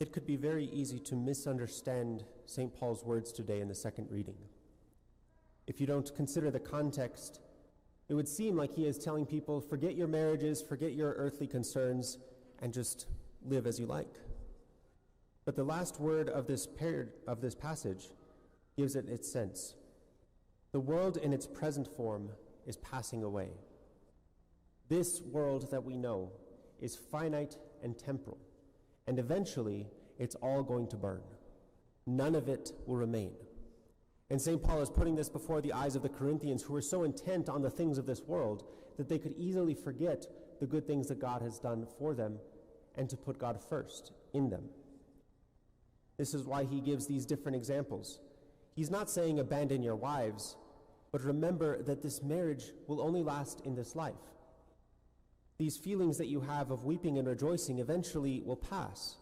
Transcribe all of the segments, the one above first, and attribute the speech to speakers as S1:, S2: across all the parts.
S1: It could be very easy to misunderstand St. Paul's words today in the second reading. If you don't consider the context, it would seem like he is telling people, forget your marriages, forget your earthly concerns, and just live as you like. But the last word of this passage gives it its sense. The world in its present form is passing away. This world that we know is finite and temporal, and eventually it's all going to burn. None of it will remain. And St. Paul is putting this before the eyes of the Corinthians, who were so intent on the things of this world that they could easily forget the good things that God has done for them and to put God first in them. This is why he gives these different examples. He's not saying abandon your wives, but remember that this marriage will only last in this life. These feelings that you have of weeping and rejoicing eventually will pass.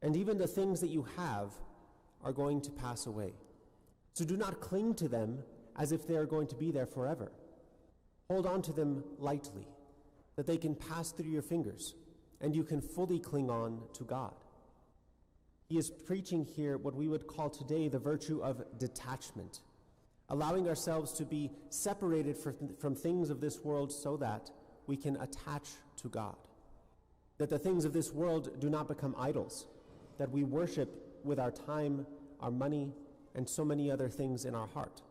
S1: And even the things that you have are going to pass away. So do not cling to them as if they are going to be there forever. Hold on to them lightly, that they can pass through your fingers, and you can fully cling on to God. He is preaching here what we would call today the virtue of detachment, allowing ourselves to be separated from things of this world so that we can attach to God, that the things of this world do not become idols, that we worship with our time, our money, and so many other things in our heart.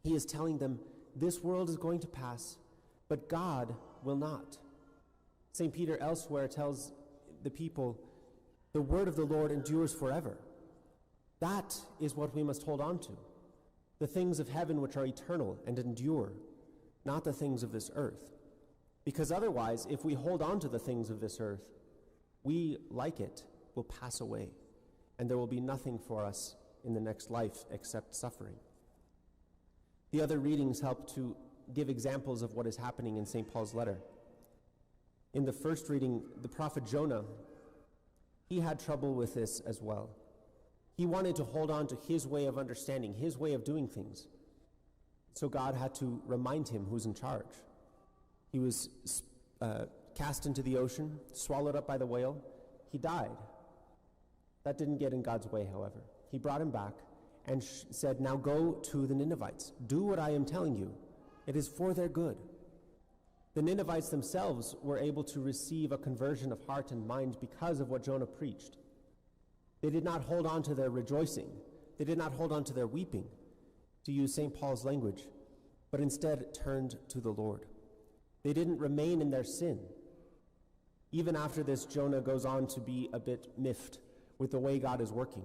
S1: He is telling them, this world is going to pass, but God will not. St. Peter elsewhere tells the people, the word of the Lord endures forever. That is what we must hold on to. The things of heaven which are eternal and endure, not the things of this earth. Because otherwise, if we hold on to the things of this earth, we, like it, will pass away, and there will be nothing for us in the next life except suffering. The other readings help to give examples of what is happening in St. Paul's letter. In the first reading, the prophet Jonah, he had trouble with this as well. He wanted to hold on to his way of understanding, his way of doing things. So God had to remind him who's in charge. He was cast into the ocean, swallowed up by the whale. He died. That didn't get in God's way, however. He brought him back and said, now go to the Ninevites. Do what I am telling you. It is for their good. The Ninevites themselves were able to receive a conversion of heart and mind because of what Jonah preached. They did not hold on to their rejoicing. They did not hold on to their weeping, to use St. Paul's language, but instead turned to the Lord. They didn't remain in their sin. Even after this, Jonah goes on to be a bit miffed with the way God is working.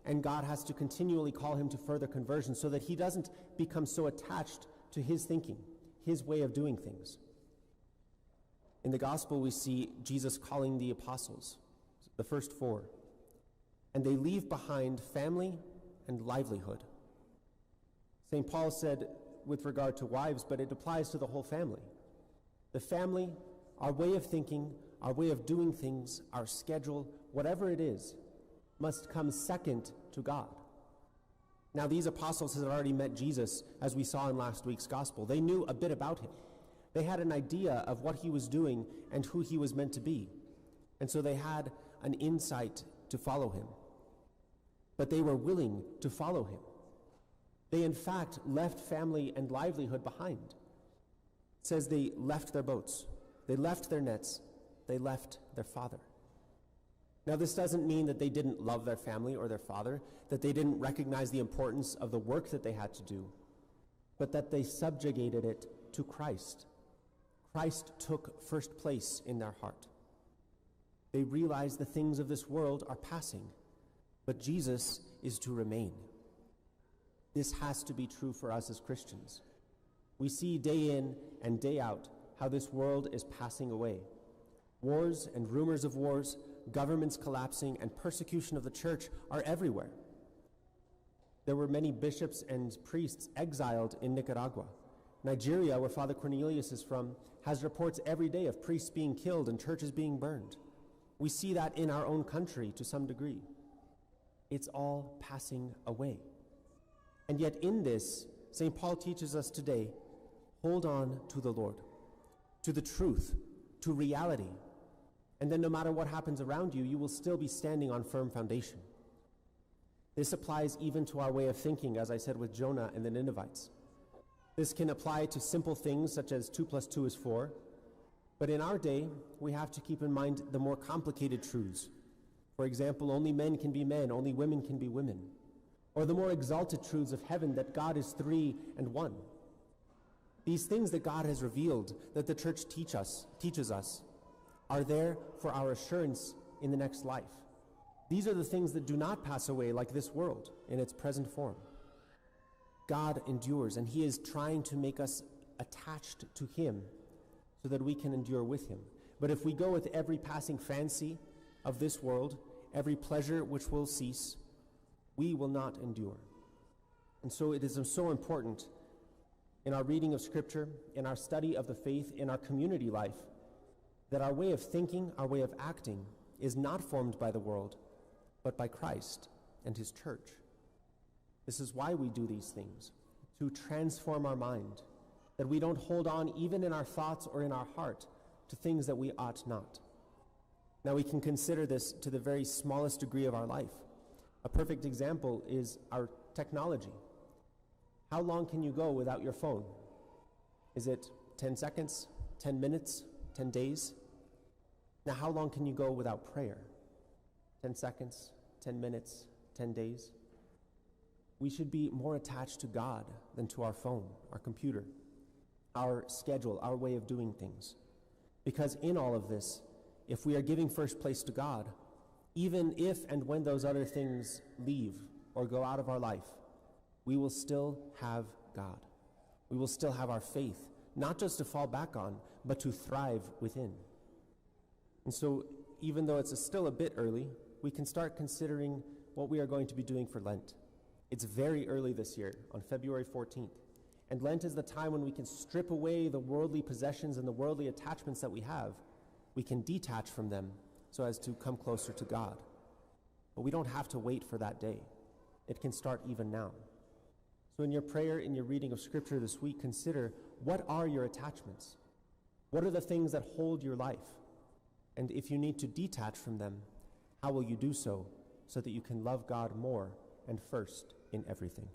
S1: And God has to continually call him to further conversion so that he doesn't become so attached to his thinking, his way of doing things. In the gospel, we see Jesus calling the apostles, the first four, and they leave behind family and livelihood. St. Paul said with regard to wives, but it applies to the whole family. The family, our way of thinking, our way of doing things, our schedule, whatever it is, must come second to God. Now, these apostles had already met Jesus, as we saw in last week's gospel. They knew a bit about him. They had an idea of what he was doing and who he was meant to be. And so they had an insight to follow him. But they were willing to follow him. They, in fact, left family and livelihood behind. It says they left their boats. They left their nets. They left their father. Now, this doesn't mean that they didn't love their family or their father, that they didn't recognize the importance of the work that they had to do, but that they subjugated it to Christ. Christ took first place in their heart. They realized the things of this world are passing, but Jesus is to remain. This has to be true for us as Christians. We see day in and day out how this world is passing away. Wars and rumors of wars, governments collapsing, and persecution of the church are everywhere. There were many bishops and priests exiled in Nicaragua. Nigeria, where Father Cornelius is from, has reports every day of priests being killed and churches being burned. We see that in our own country to some degree. It's all passing away. And yet in this, St. Paul teaches us today, hold on to the Lord, to the truth, to reality, And then no matter what happens around you, you will still be standing on firm foundation. This applies even to our way of thinking, as I said with Jonah and the Ninevites. This can apply to simple things such as 2 + 2 is 4. But in our day, we have to keep in mind the more complicated truths. For example, only men can be men, only women can be women. Or the more exalted truths of heaven, that God is 3 and 1. These things that God has revealed, that the church teaches us, are there for our assurance in the next life. These are the things that do not pass away like this world in its present form. God endures, and he is trying to make us attached to him so that we can endure with him. But if we go with every passing fancy of this world, every pleasure which will cease, we will not endure. And so it is so important in our reading of Scripture, in our study of the faith, in our community life, that our way of thinking, our way of acting, is not formed by the world, but by Christ and his church. This is why we do these things, to transform our mind, that we don't hold on even in our thoughts or in our heart to things that we ought not. Now we can consider this to the very smallest degree of our life. A perfect example is our technology. How long can you go without your phone? Is it 10 seconds, 10 minutes, 10 days? Now how long can you go without prayer? 10 seconds, 10 minutes, 10 days? We should be more attached to God than to our phone, our computer, our schedule, our way of doing things. Because in all of this, if we are giving first place to God, even if and when those other things leave or go out of our life, we will still have God. We will still have our faith, not just to fall back on, but to thrive within. And so, even though it's still a bit early, we can start considering what we are going to be doing for Lent. It's very early this year, on February 14th. And Lent is the time when we can strip away the worldly possessions and the worldly attachments that we have. We can detach from them so as to come closer to God. But we don't have to wait for that day. It can start even now. So in your prayer, in your reading of Scripture this week, consider, what are your attachments? What are the things that hold your life? And if you need to detach from them, how will you do so that you can love God more and first in everything?